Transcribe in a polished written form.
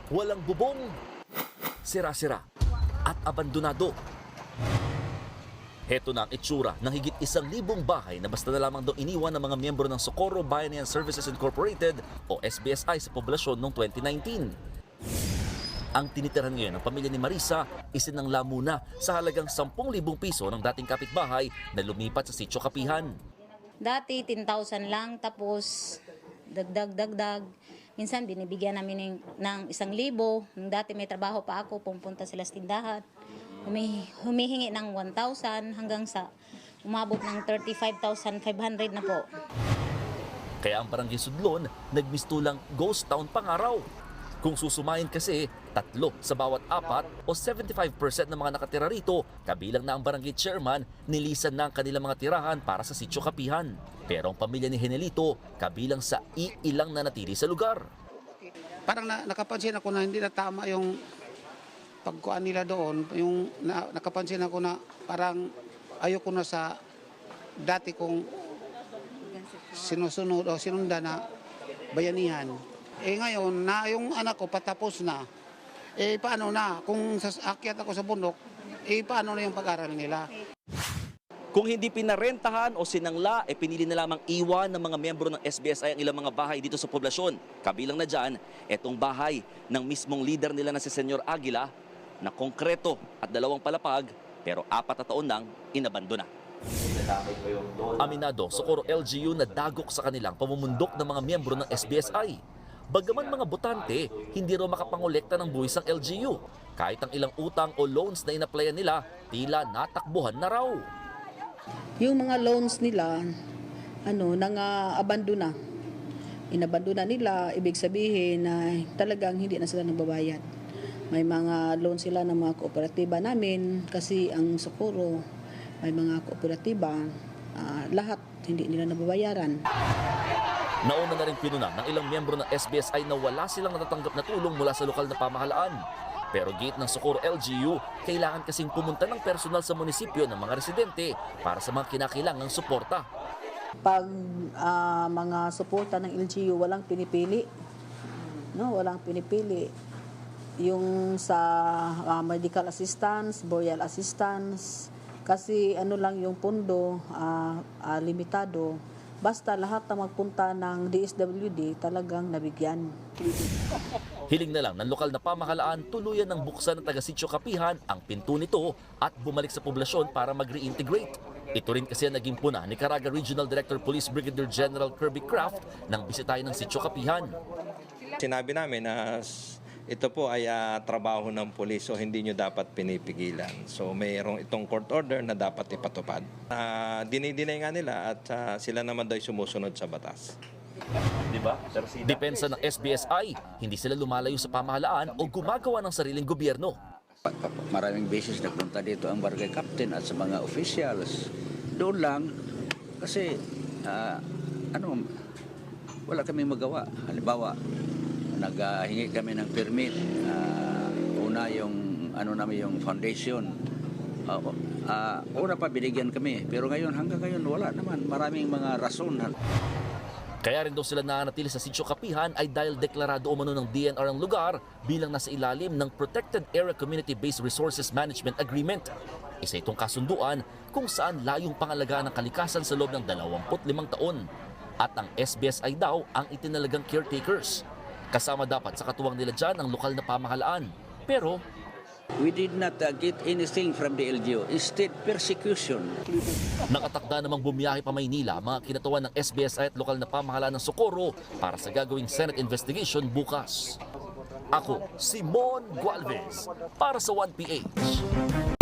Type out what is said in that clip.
walang bubong, sira-sira at abandonado. Heto na ang itsura ng higit 1,000 bahay na basta na lamang daw iniwan ng mga miyembro ng Socorro Bayanihan Services Incorporated o SBSI sa poblasyon noong 2019. Ang tinitirhan ngayon ng pamilya ni Marisa, isinangla muna sa halagang 10,000 piso ng dating kapitbahay na lumipat sa Sitio Kapihan. Dati 10,000 lang, tapos dagdag. Minsan binibigyan namin ng 1,000. Nung dati may trabaho pa ako, pumunta sila sa tindahan. Humihingi ng 1,000 hanggang sa umabot ng 35,500 na po. Kaya ang Barangay Sudlon, nagmistulang ghost town pangaraw. Kung susumayin kasi, 3 sa bawat 4 o 75% ng mga nakatira rito, kabilang na ang barangay chairman, nilisan na ang kanilang mga tirahan para sa Sitio Kapihan. Pero ang pamilya ni Henelito, kabilang sa iilang na natiri sa lugar. Parang nakapansin ako na hindi na tama yung pagkuan nila doon. Yung nakapansin ako na parang ayoko na sa dati kong sinusunod o sinundan na bayanihan. Ngayon, na yung anak ko patapos na, paano na? Kung akyat ako sa bundok, paano na yung pag-aral nila? Kung hindi pinarentahan o sinangla, pinili na lamang iwan ng mga miyembro ng SBSI ang ilang mga bahay dito sa poblasyon. Kabilang na dyan, etong bahay ng mismong leader nila na si Senyor Aguila na konkreto at 2 palapag pero 4 na taon nang inabandona. Aminado, Socorro LGU na dagok sa kanilang pamumundok ng mga miyembro ng SBSI. Bagaman mga botante, hindi raw makapangolekta ng buwis ang LGU. Kahit ang ilang utang o loans na inaplayan nila, tila natakbuhan na raw. Yung mga loans nila, abandona. Inabandona nila, ibig sabihin na talagang hindi na sila nagbabayad. May mga loan sila ng mga kooperatiba namin kasi ang Socorro, may mga kooperatiba, lahat hindi nila nababayaran. Nauna na rin pinunan ng ilang miyembro ng SBSI na wala silang natatanggap na tulong mula sa lokal na pamahalaan. Pero gate ng Socorro LGU, kailangan kasing pumunta ng personal sa munisipyo ng mga residente para sa mga kinakailangang suporta. Pag mga suporta ng LGU, walang pinipili. Walang pinipili. Yung sa medical assistance, burial assistance, kasi lang yung pondo, limitado. Basta lahat na magpunta ng DSWD talagang nabigyan. Hiling na lang ng lokal na pamahalaan tuluyan ng buksan ng taga-Sitio Kapihan ang pinto nito at bumalik sa poblasyon para mag-reintegrate. Ito rin kasi ang naging puna ni Caraga Regional Director Police Brigadier General Kirby Craft nang bisitahin ng Sitio Kapihan. Sinabi namin na ito po ay trabaho ng pulis, so hindi nyo dapat pinipigilan. So mayroong itong court order na dapat ipatupad. Dinay nga nila at sila naman daw sumusunod sa batas. Depensa ng SBSI, hindi sila lumalayo sa pamahalaan o gumagawa ng sariling gobyerno. Maraming beses nagpunta dito ang barangay captain at sa mga officials. Doon lang kasi wala kami magawa. Halimbawa, naghingi kami ng permit. Una yung yung foundation. Una pa binigyan kami, pero hanggang ngayon wala naman. Maraming mga rason. Kaya rin daw sila nananatili sa Sitio Kapihan ay dahil deklarado umano ng DNR ang lugar bilang nasa ilalim ng Protected Area Community-Based Resources Management Agreement. Isa itong kasunduan kung saan layong pangalagaan ng kalikasan sa loob ng 25 taon. At ang SBSI daw ang itinalagang caretakers. Kasama dapat sa katuwang nila dyan ang lokal na pamahalaan. Pero We did not get anything from the LGU. Instead, persecution. nakatakda namang bumiyahe pa Maynila mga kinatawan ng SBSI at lokal na pamahalaan ng Socorro para sa gagawing Senate investigation bukas. Ako, Simon Gualvez, para sa 1PH.